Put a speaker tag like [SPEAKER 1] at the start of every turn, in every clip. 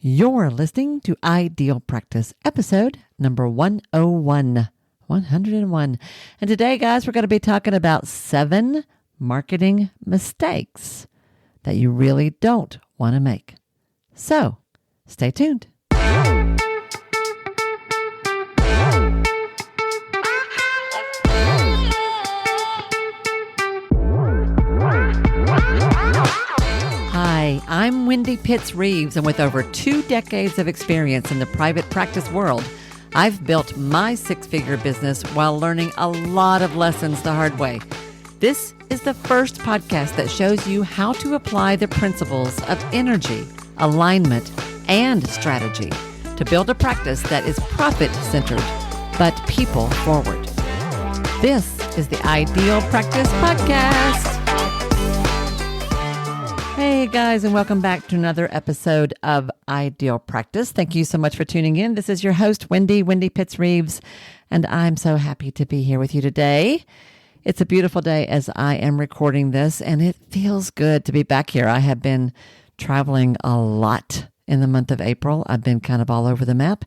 [SPEAKER 1] You're listening to Ideal Practice, episode number 101. 101. And today, guys, we're going to be talking about 7 marketing mistakes that you really don't want to make. So, stay tuned. Hi, I'm Wendy Pitts Reeves, and with over 2 decades of experience in the private practice world, I've built my 6-figure business while learning a lot of lessons the hard way. This is the first podcast that shows you how to apply the principles of energy, alignment, and strategy to build a practice that is profit-centered, but people-forward. This is the Ideal Practice Podcast. Hey guys, and welcome back to another episode of Ideal Practice. Thank you so much for tuning in. This is your host, Wendy Pitts Reeves, and I'm so happy to be here with you today. It's a beautiful day as I am recording this, and it feels good to be back here. I have been traveling a lot in the month of April. I've been kind of all over the map,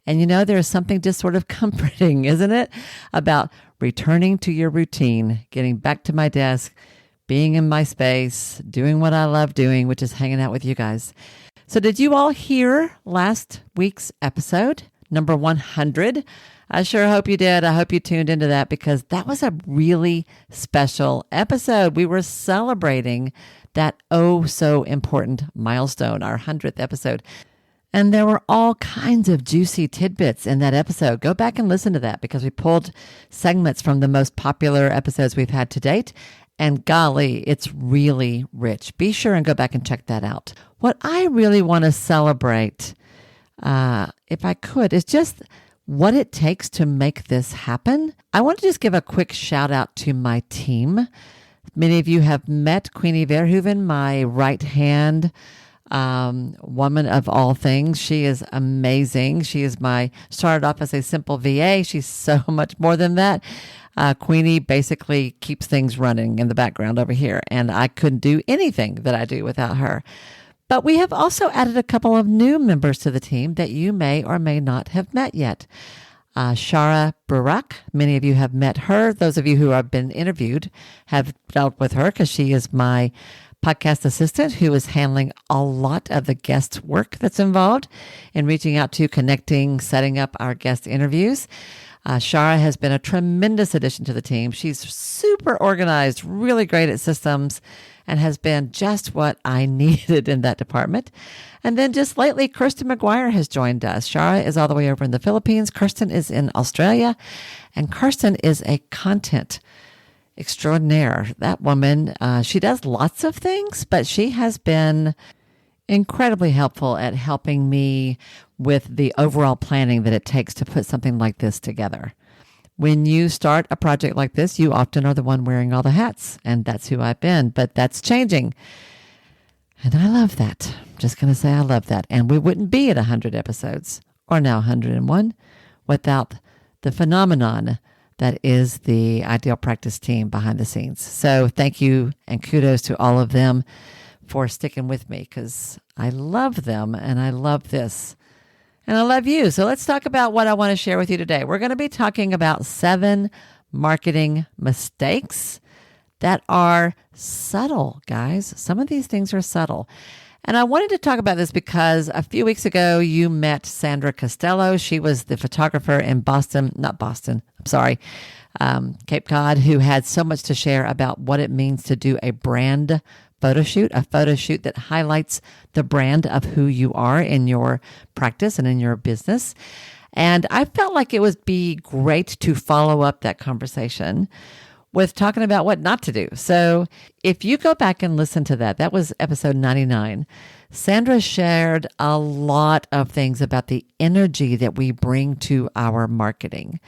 [SPEAKER 1] and there's something just sort of comforting, isn't it, about returning to your routine, getting back to my desk, being in my space, doing what I love doing, which is hanging out with you guys. So did you all hear last week's episode, number 100? I sure hope you did. I hope you tuned into that because that was a really special episode. We were celebrating that so important milestone, our 100th episode. And there were all kinds of juicy tidbits in that episode. Go back and listen to that because we pulled segments from the most popular episodes we've had to date. And golly, it's really rich. Be sure and go back and check that out. What I really want to celebrate, if I could, is just what it takes to make this happen. I want to just give a quick shout out to my team. Many of you have met Queenie Verhoeven, my right hand woman of all things. She is amazing. She is started off as a simple VA. She's so much more than that. Queenie basically keeps things running in the background over here, and I couldn't do anything that I do without her. But we have also added a couple of new members to the team that you may or may not have met yet. Shara Burak, many of you have met her. Those of you who have been interviewed have dealt with her because she is my podcast assistant who is handling a lot of the guest work that's involved in reaching out to, connecting, setting up our guest interviews. Shara has been a tremendous addition to the team. She's super organized, really great at systems, and has been just what I needed in that department. And then just lately, Kirsten McGuire has joined us. Shara is all the way over in the Philippines. Kirsten is in Australia, and Kirsten is a content extraordinaire. That woman, she does lots of things, but she has been incredibly helpful at helping me with the overall planning that it takes to put something like this together. When you start a project like this, you often are the one wearing all the hats, and that's who I've been, but that's changing. And I love that. I'm just going to say I love that. And we wouldn't be at 100 episodes, or now 101, without the phenomenon that is the Ideal Practice team behind the scenes. So thank you and kudos to all of them for sticking with me because I love them and I love this and I love you. So let's talk about what I want to share with you today. We're going to be talking about 7 marketing mistakes that are subtle, guys. Some of these things are subtle. And I wanted to talk about this because a few weeks ago you met Sandra Costello. She was the photographer in Cape Cod, who had so much to share about what it means to do a brand photo shoot that highlights the brand of who you are in your practice and in your business. And I felt like it would be great to follow up that conversation with talking about what not to do. So if you go back and listen to that was episode 99. Sandra shared a lot of things about the energy that we bring to our marketing.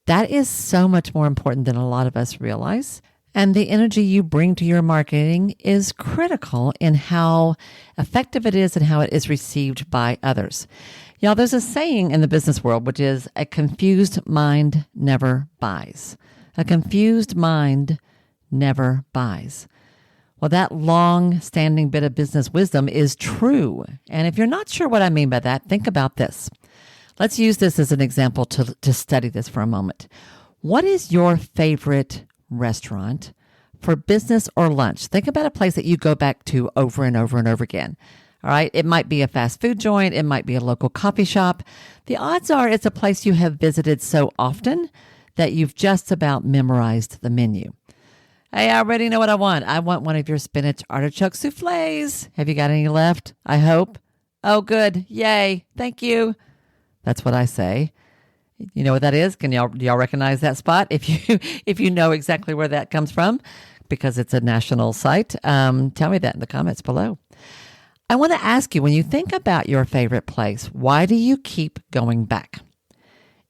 [SPEAKER 1] That is so much more important than a lot of us realize. And the energy you bring to your marketing is critical in how effective it is and how it is received by others. Y'all, there's a saying in the business world, which is a confused mind never buys. A confused mind never buys. Well, that long-standing bit of business wisdom is true. And if you're not sure what I mean by that, think about this. Let's use this as an example to study this for a moment. What is your favorite restaurant for business or lunch? Think about a place that you go back to over and over and over again. All right. It might be a fast food joint. It might be a local coffee shop. The odds are it's a place you have visited so often that you've just about memorized the menu. Hey, I already know what I want. I want one of your spinach artichoke souffles. Have you got any left? I hope. Oh, good. Yay. Thank you. That's what I say. You know what that is? Do y'all recognize that spot? If you know exactly where that comes from, because it's a national site, tell me that in the comments below. I want to ask you, when you think about your favorite place, why do you keep going back?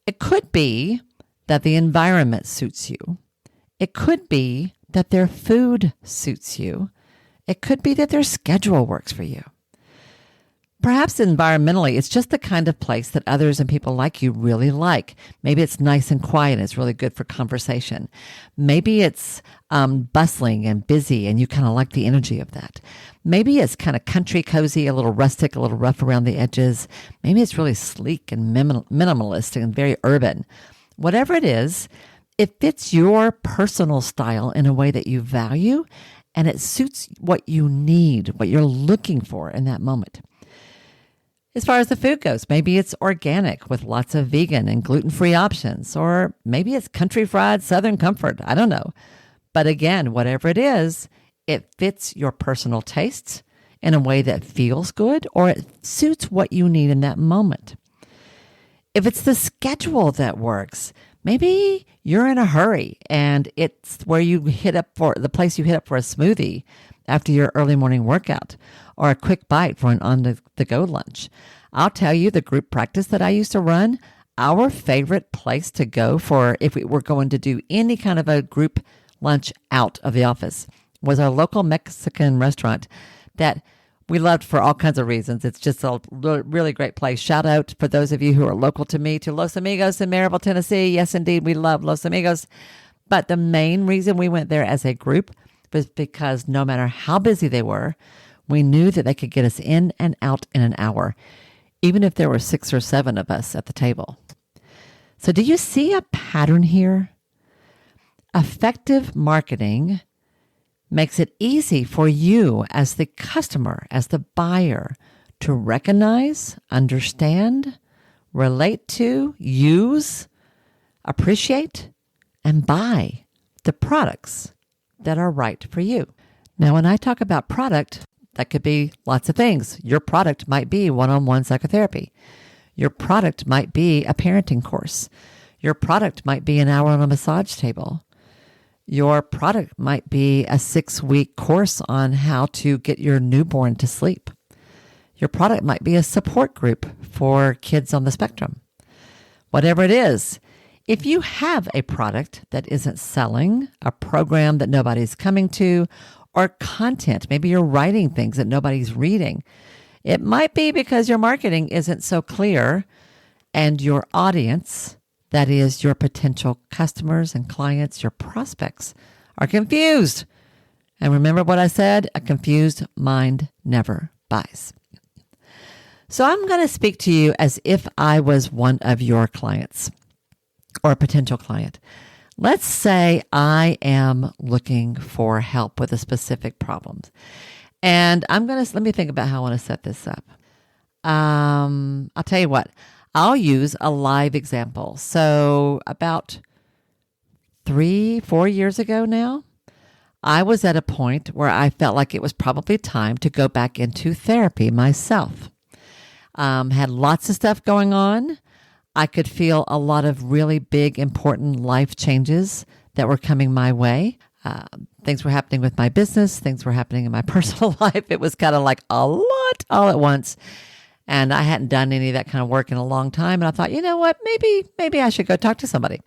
[SPEAKER 1] It could be that the environment suits you. It could be that their food suits you. It could be that their schedule works for you. Perhaps environmentally, it's just the kind of place that others and people like you really like. Maybe it's nice and quiet and it's really good for conversation. Maybe it's bustling and busy and you kind of like the energy of that. Maybe it's kind of country cozy, a little rustic, a little rough around the edges. Maybe it's really sleek and minimalist and very urban. Whatever it is, it fits your personal style in a way that you value, and it suits what you need, what you're looking for in that moment. As far as the food goes, maybe it's organic with lots of vegan and gluten-free options, or maybe it's country fried Southern comfort. I don't know. But again, whatever it is, it fits your personal tastes in a way that feels good, or it suits what you need in that moment. If it's the schedule that works, maybe you're in a hurry and it's where you hit up for the place you hit up for a smoothie after your early morning workout, or a quick bite for an on-the-go lunch. I'll tell you, the group practice that I used to run, our favorite place to go for if we were going to do any kind of a group lunch out of the office was our local Mexican restaurant that we loved for all kinds of reasons. It's just a really great place. Shout out for those of you who are local to me, to Los Amigos in Maryville, Tennessee. Yes, indeed, we love Los Amigos. But the main reason we went there as a group was because no matter how busy they were, we knew that they could get us in and out in an hour, even if there were 6 or 7 of us at the table. So do you see a pattern here? Effective marketing makes it easy for you as the customer, as the buyer, to recognize, understand, relate to, use, appreciate, and buy the products that are right for you. Now, when I talk about product, that could be lots of things. Your product might be one-on-one psychotherapy. Your product might be a parenting course. Your product might be an hour on a massage table. Your product might be a 6-week course on how to get your newborn to sleep. Your product might be a support group for kids on the spectrum. Whatever it is, if you have a product that isn't selling, a program that nobody's coming to, or content, maybe you're writing things that nobody's reading, it might be because your marketing isn't so clear and your audience, that is your potential customers and clients, your prospects, are confused. And remember what I said, a confused mind never buys. So I'm going to speak to you as if I was one of your clients or a potential client. Let's say I am looking for help with a specific problem. And let me think about how I want to set this up. I'll tell you what, I'll use a live example. So about 3-4 years ago now, I was at a point where I felt like it was probably time to go back into therapy myself. Had lots of stuff going on. I could feel a lot of really big, important life changes that were coming my way. Things were happening with my business. Things were happening in my personal life. It was kind of like a lot all at once. And I hadn't done any of that kind of work in a long time. And I thought, you know what, maybe I should go talk to somebody.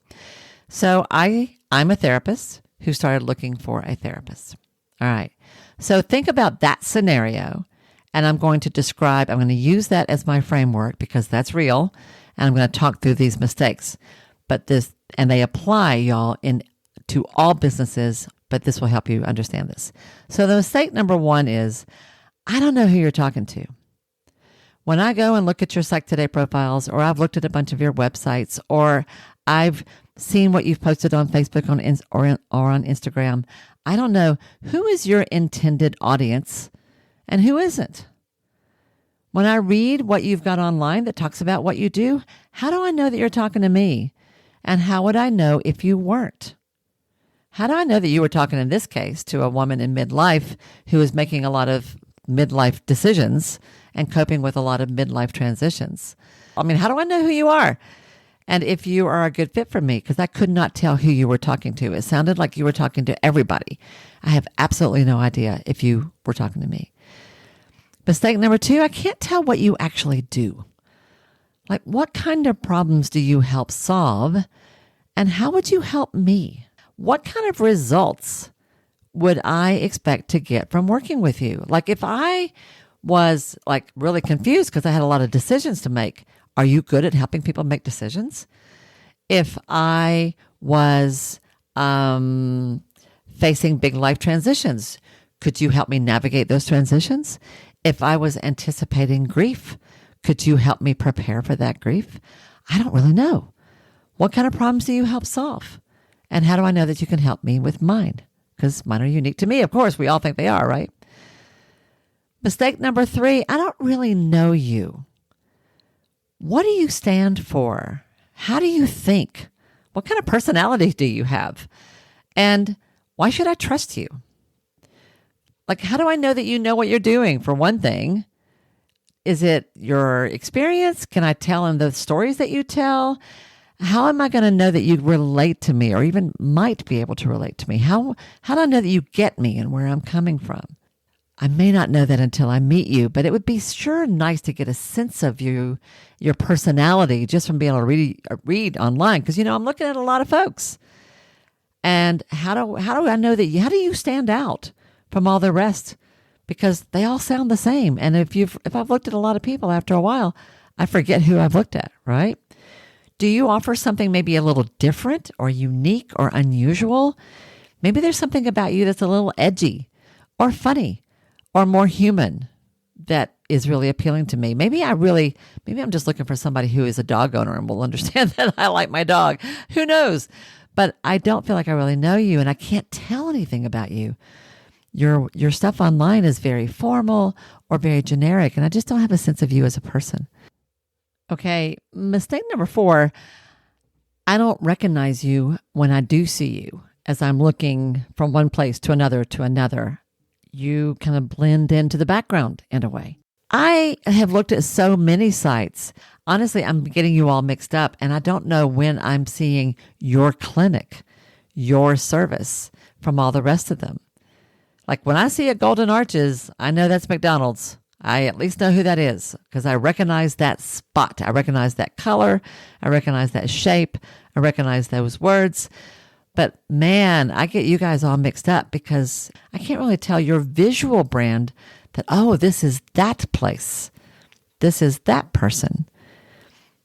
[SPEAKER 1] So I'm a therapist who started looking for a therapist. All right. So think about that scenario. And I'm going to use that as my framework because that's real. And I'm going to talk through these mistakes. And they apply, y'all, to all businesses, but this will help you understand this. So the mistake number one is, I don't know who you're talking to. When I go and look at your Psych Today profiles, or I've looked at a bunch of your websites, or I've seen what you've posted on Facebook or on Instagram, I don't know who is your intended audience and who isn't. When I read what you've got online that talks about what you do, how do I know that you're talking to me? And how would I know if you weren't? How do I know that you were talking in this case to a woman in midlife who is making a lot of midlife decisions and coping with a lot of midlife transitions? I mean, how do I know who you are? And if you are a good fit for me, because I could not tell who you were talking to. It sounded like you were talking to everybody. I have absolutely no idea if you were talking to me. Mistake number two, I can't tell what you actually do. Like, what kind of problems do you help solve? And how would you help me? What kind of results would I expect to get from working with you? Like, if I was like really confused because I had a lot of decisions to make, are you good at helping people make decisions? If I was facing big life transitions, could you help me navigate those transitions? If I was anticipating grief, could you help me prepare for that grief? I don't really know. What kind of problems do you help solve? And how do I know that you can help me with mine? Because mine are unique to me. Of course, we all think they are, right? Mistake number three, I don't really know you. What do you stand for? How do you think? What kind of personality do you have? And why should I trust you? Like, how do I know that you know what you're doing, for one thing? Is it your experience? Can I tell in the stories that you tell? How am I going to know that you relate to me, or even might be able to relate to me? How do I know that you get me and where I'm coming from? I may not know that until I meet you, but it would be sure nice to get a sense of you, your personality, just from being able to read online. Because, I'm looking at a lot of folks. And how do I know that how do you stand out from all the rest? Because they all sound the same. And if I've looked at a lot of people, after a while, I forget who I've looked at, right? Do you offer something maybe a little different or unique or unusual? Maybe there's something about you that's a little edgy or funny or more human that is really appealing to me. Maybe I'm just looking for somebody who is a dog owner and will understand that I like my dog. Who knows? But I don't feel like I really know you, and I can't tell anything about you. Your stuff online is very formal or very generic, and I just don't have a sense of you as a person. Okay, mistake number 4, I don't recognize you when I do see you. As I'm looking from one place to another, you kind of blend into the background in a way. I have looked at so many sites. Honestly, I'm getting you all mixed up, and I don't know when I'm seeing your clinic, your service from all the rest of them. Like when I see a Golden Arches, I know that's McDonald's. I at least know who that is because I recognize that spot. I recognize that color. I recognize that shape. I recognize those words. But man, I get you guys all mixed up because I can't really tell your visual brand that, oh, this is that place. This is that person.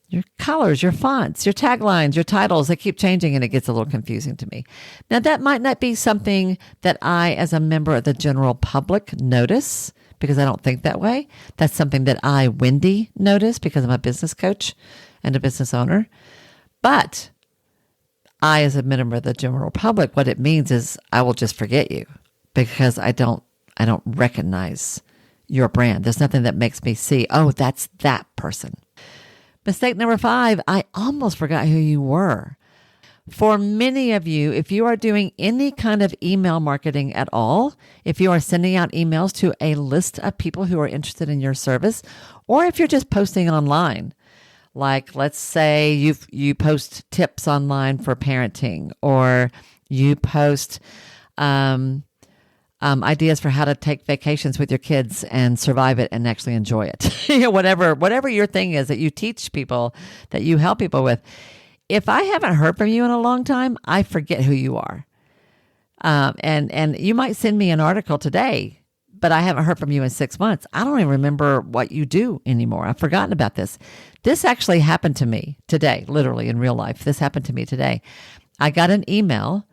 [SPEAKER 1] Your colors, your fonts, your taglines, your titles, they keep changing and it gets a little confusing to me. Now, that might not be something that I, as a member of the general public, notice because I don't think that way. That's something that I, Wendy, notice because I'm a business coach and a business owner. But I, as a member of the general public, what it means is I will just forget you because I don't recognize your brand. There's nothing that makes me see, oh, that's that person. Mistake number 5, I almost forgot who you were. For many of you, if you are doing any kind of email marketing at all, if you are sending out emails to a list of people who are interested in your service, or if you're just posting online, like let's say you post tips online for parenting, or you post ideas for how to take vacations with your kids and survive it and actually enjoy it. Whatever your thing is that you teach people, that you help people with. If I haven't heard from you in a long time, I forget who you are. And you might send me an article today, but I haven't heard from you in 6 months. I don't even remember what you do anymore. I've forgotten about this. This actually happened to me today, literally in real life. This happened to me today. I got an email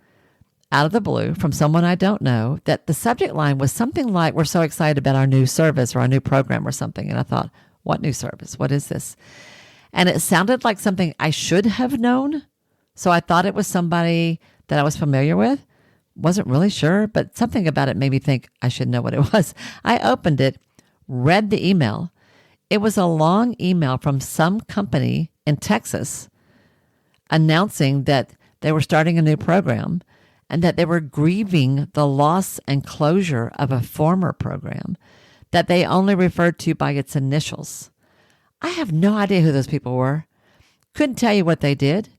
[SPEAKER 1] out of the blue from someone I don't know that the subject line was something like, we're so excited about our new service or our new program or something. And I thought, what new service? What is this? And it sounded like something I should have known. So I thought it was somebody that I was familiar with. Wasn't really sure, but something about it made me think I should know what it was. I opened it, read the email. It was a long email from some company in Texas announcing that they were starting a new program and that they were grieving the loss and closure of a former program that they only referred to by its initials. I have no idea who those people were. Couldn't tell you what they did.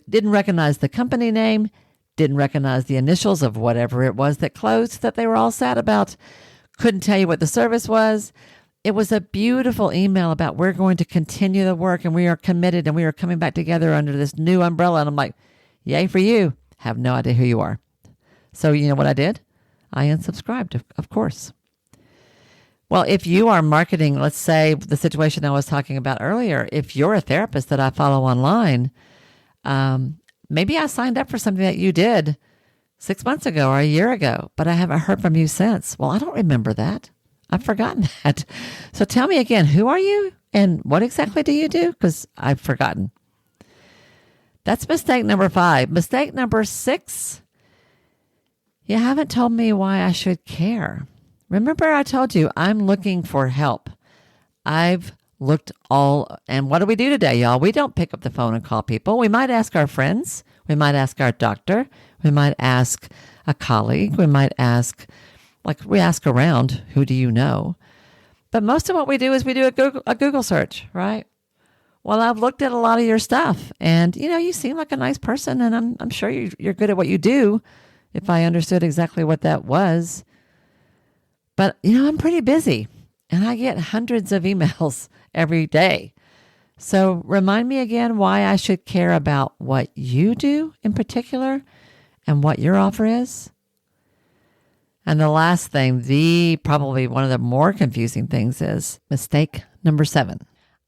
[SPEAKER 1] Didn't recognize the company name. Didn't recognize the initials of whatever it was that closed that they were all sad about. Couldn't tell you what the service was. It was a beautiful email about we're going to continue the work and we are committed and we are coming back together under this new umbrella. And I'm like, yay for you. Have no idea who you are. So you know what I did? I unsubscribed, of course. Well, if you are marketing, let's say the situation I was talking about earlier, if you're a therapist that I follow online, maybe I signed up for something that you did 6 months ago or a year ago, but I haven't heard from you since. Well, I don't remember that. I've forgotten that. So tell me again, who are you and what exactly do you do? Because I've forgotten. That's mistake number 5. Mistake number 6, you haven't told me why I should care. Remember I told you I'm looking for help. I've looked and what do we do today, y'all? We don't pick up the phone and call people. We might ask our friends. We might ask our doctor. We might ask a colleague. We might ask, we ask around, who do you know? But most of what we do is we do a Google search, right? Well, I've looked at a lot of your stuff and, you seem like a nice person and I'm sure you're good at what you do if I understood exactly what that was. But, I'm pretty busy and I get hundreds of emails every day. So remind me again why I should care about what you do in particular and what your offer is. And the last thing, probably one of the more confusing things is mistake number 7.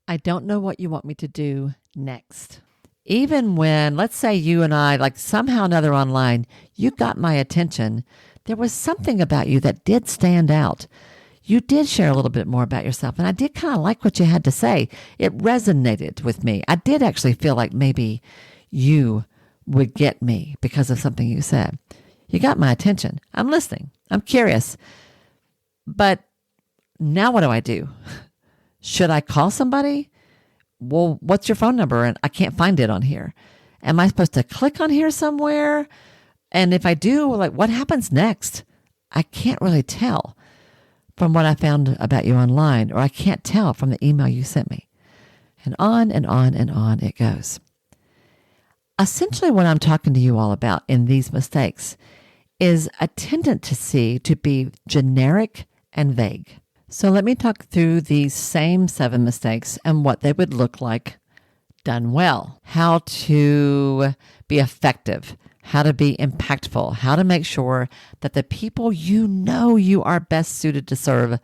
[SPEAKER 1] I don't know what you want me to do next. Even when, let's say you and I, somehow or another online, you got my attention, there was something about you that did stand out. You did share a little bit more about yourself, and I did kind of like what you had to say. It resonated with me. I did actually feel like maybe you would get me because of something you said. You got my attention. I'm listening. I'm curious. But now what do I do? Should I call somebody? Well, what's your phone number? And I can't find it on here. Am I supposed to click on here somewhere? And if I do, what happens next? I can't really tell from what I found about you online, or I can't tell from the email you sent me. And on and on and on it goes. Essentially what I'm talking to you all about in these mistakes is a tendency to be generic and vague. So let me talk through these same 7 mistakes and what they would look like done well. How to be effective, how to be impactful, how to make sure that the people you are best suited to serve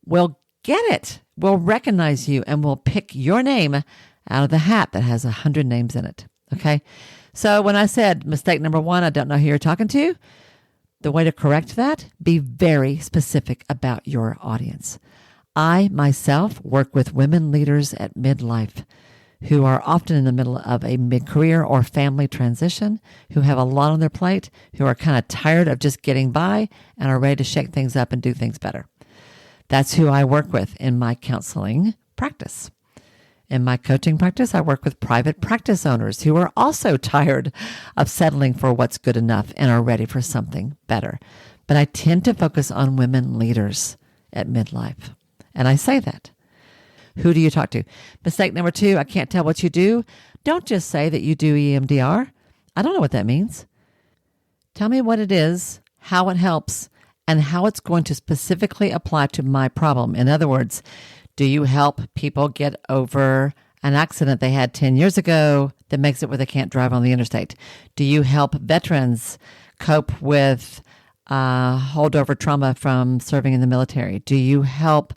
[SPEAKER 1] will get it, will recognize you, and will pick your name out of the hat that has 100 names in it. Okay? So when I said mistake number 1, I don't know who you're talking to, the way to correct that, be very specific about your audience. I myself work with women leaders at midlife who are often in the middle of a mid-career or family transition, who have a lot on their plate, who are kind of tired of just getting by and are ready to shake things up and do things better. That's who I work with in my counseling practice. In my coaching practice, I work with private practice owners who are also tired of settling for what's good enough and are ready for something better. But I tend to focus on women leaders at midlife. And I say that. Who do you talk to? Mistake number 2, I can't tell what you do. Don't just say that you do EMDR. I don't know what that means. Tell me what it is, how it helps, and how it's going to specifically apply to my problem. In other words, do you help people get over an accident they had 10 years ago that makes it where they can't drive on the interstate? Do you help veterans cope with holdover trauma from serving in the military? Do you help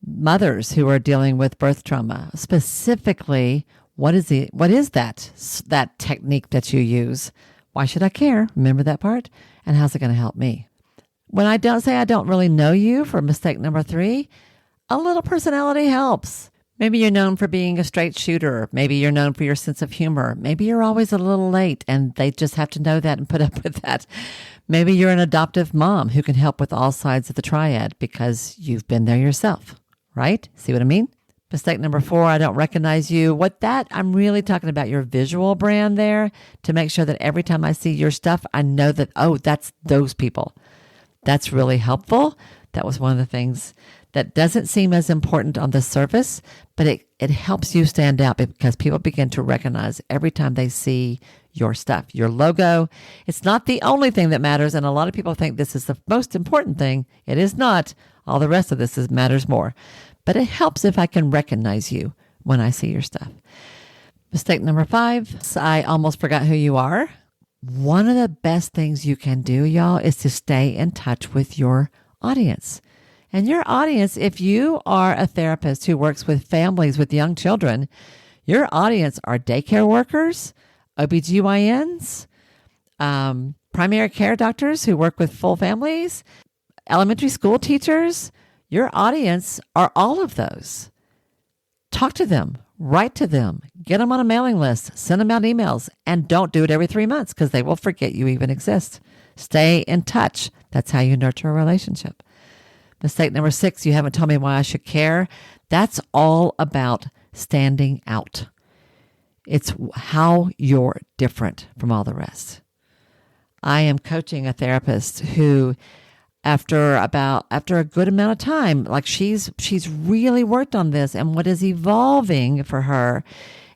[SPEAKER 1] mothers who are dealing with birth trauma? Specifically, what is that technique that you use? Why should I care? Remember that part? And how's it going to help me? When I don't say I don't really know you for mistake number 3, a little personality helps. Maybe you're known for being a straight shooter. Maybe you're known for your sense of humor. Maybe you're always a little late and they just have to know that and put up with that. Maybe you're an adoptive mom who can help with all sides of the triad because you've been there yourself, right? See what I mean? Mistake number 4, I don't recognize you. I'm really talking about your visual brand there to make sure that every time I see your stuff, I know that, oh, that's those people. That's really helpful. That was one of the things that doesn't seem as important on the surface, but it helps you stand out because people begin to recognize every time they see your stuff, your logo. It's not the only thing that matters, and a lot of people think this is the most important thing. It is not. All the rest of this matters more. But it helps if I can recognize you when I see your stuff. Mistake number 5, I almost forgot who you are. One of the best things you can do, y'all, is to stay in touch with your audience. And your audience, if you are a therapist who works with families with young children, your audience are daycare workers, OBGYNs, primary care doctors who work with full families, elementary school teachers. Your audience are all of those. Talk to them, write to them, get them on a mailing list, send them out emails, and don't do it every 3 months because they will forget you even exist. Stay in touch. That's how you nurture a relationship. Mistake number 6, you haven't told me why I should care. That's all about standing out. It's how you're different from all the rest. I am coaching a therapist who, after a good amount of time, like she's really worked on this, and what is evolving for her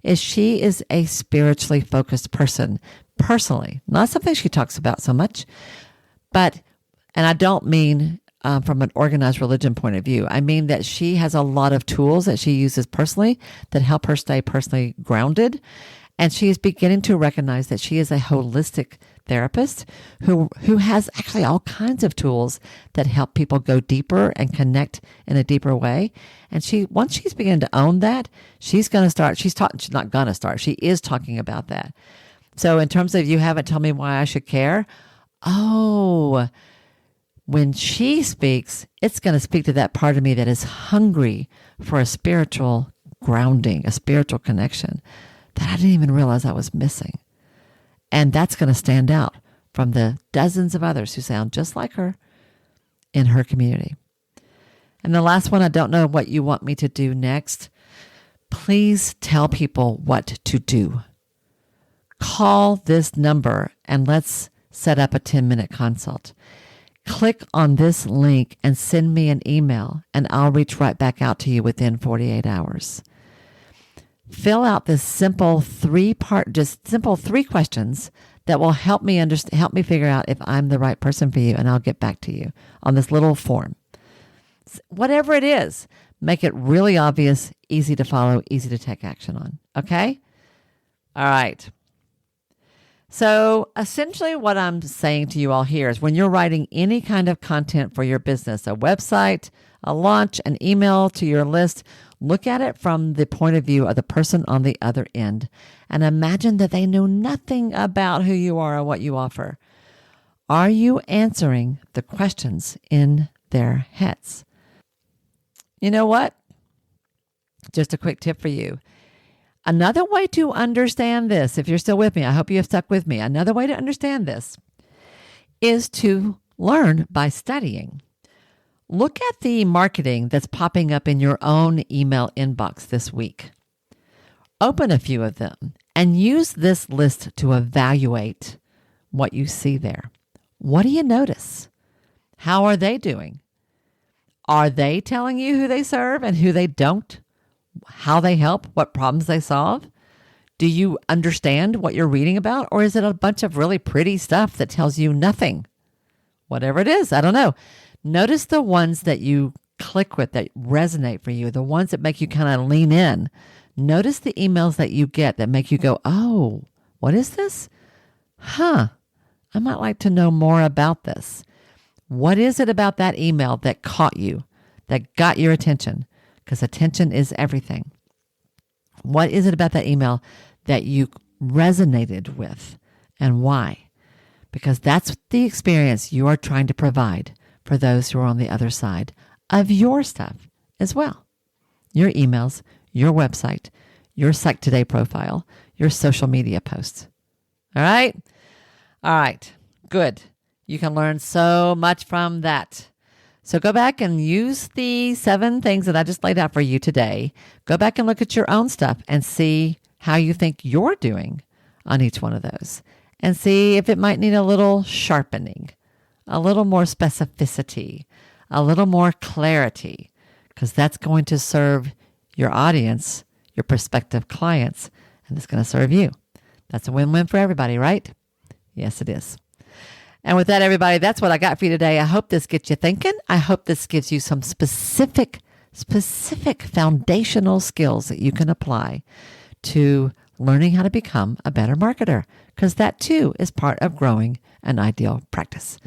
[SPEAKER 1] is she is a spiritually focused person, personally. Not something she talks about so much, and I don't mean from an organized religion point of view. I mean that she has a lot of tools that she uses personally that help her stay personally grounded. And she is beginning to recognize that she is a holistic therapist who has actually all kinds of tools that help people go deeper and connect in a deeper way. And once she's beginning to own that, she is talking about that. So in terms of you haven't told me why I should care, when she speaks, it's going to speak to that part of me that is hungry for a spiritual grounding, a spiritual connection that I didn't even realize I was missing. And that's going to stand out from the dozens of others who sound just like her in her community. And the last one, I don't know what you want me to do next. Please tell people what to do. Call this number and let's set up a 10-minute consult. Click on this link and send me an email, and I'll reach right back out to you within 48 hours. Fill out this simple 3 questions that will help me figure out if I'm the right person for you, and I'll get back to you on this little form. Whatever it is, make it really obvious, easy to follow, easy to take action on. Okay? All right. So essentially what I'm saying to you all here is when you're writing any kind of content for your business, a website, a launch, an email to your list, look at it from the point of view of the person on the other end and imagine that they know nothing about who you are or what you offer. Are you answering the questions in their heads? You know what? Just a quick tip for you. Another way to understand this, if you're still with me, I hope you have stuck with me. Another way to understand this is to learn by studying. Look at the marketing that's popping up in your own email inbox this week. Open a few of them and use this list to evaluate what you see there. What do you notice? How are they doing? Are they telling you who they serve and who they don't? How they help, what problems they solve? Do you understand what you're reading about? Or is it a bunch of really pretty stuff that tells you nothing? Whatever it is, I don't know. Notice the ones that you click with, that resonate for you, the ones that make you kind of lean in. Notice the emails that you get that make you go, oh, what is this? I might like to know more about this. What is it about that email that caught you, that got your attention? Because attention is everything. What is it about that email that you resonated with and why? because that's the experience you are trying to provide for those who are on the other side of your stuff as well. Your emails, your website, your Psych Today profile, your social media posts. All right? All right. Good. You can learn so much from that. So go back and use the 7 things that I just laid out for you today. Go back and look at your own stuff and see how you think you're doing on each one of those. And see if it might need a little sharpening, a little more specificity, a little more clarity, because that's going to serve your audience, your prospective clients, and it's going to serve you. That's a win-win for everybody, right? Yes, it is. And with that, everybody, that's what I got for you today. I hope this gets you thinking. I hope this gives you some specific foundational skills that you can apply to learning how to become a better marketer, because that too is part of growing an ideal practice.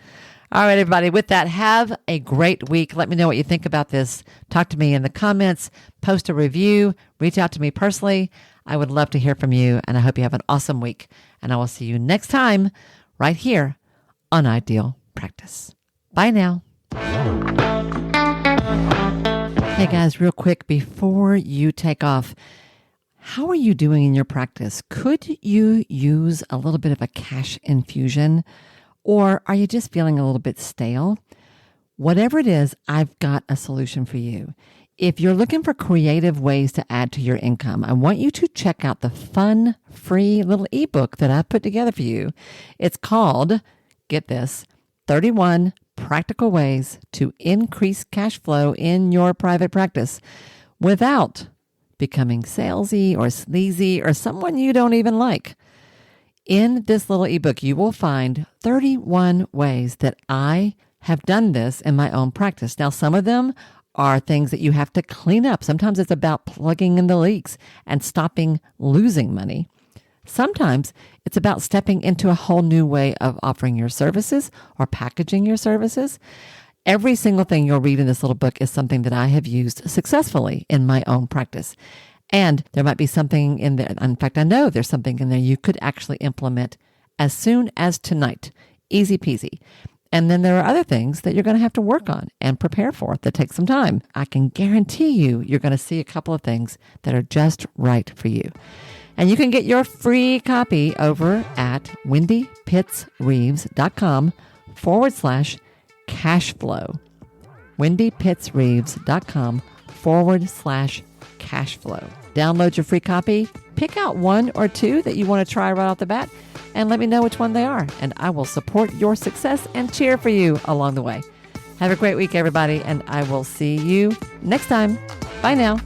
[SPEAKER 1] All right, everybody, with that, have a great week. Let me know what you think about this. Talk to me in the comments, post a review, reach out to me personally. I would love to hear from you, and I hope you have an awesome week. And I will see you next time right here on Ideal Practice. Bye now. Hey guys, real quick before you take off, how are you doing in your practice? Could you use a little bit of a cash infusion, or are you just feeling a little bit stale? Whatever it is, I've got a solution for you. If you're looking for creative ways to add to your income, I want you to check out the fun, free little ebook that I put together for you. It's called, get this, 31 Practical Ways to Increase Cash Flow in Your Private Practice without becoming salesy or sleazy or someone you don't even like. In this little ebook, you will find 31 ways that I have done this in my own practice. Now, some of them are things that you have to clean up. Sometimes it's about plugging in the leaks and stopping losing money. Sometimes it's about stepping into a whole new way of offering your services or packaging your services. Every single thing you'll read in this little book is something that I have used successfully in my own practice. And there might be something in there. In fact, I know there's something in there you could actually implement as soon as tonight. Easy peasy. And then there are other things that you're going to have to work on and prepare for that take some time. I can guarantee you're going to see a couple of things that are just right for you. And you can get your free copy over at wendypittsreeves.com/cashflow. wendypittsreeves.com/cashflow. Download your free copy, pick out 1 or 2 that you want to try right off the bat, and let me know which one they are. And I will support your success and cheer for you along the way. Have a great week, everybody, and I will see you next time. Bye now.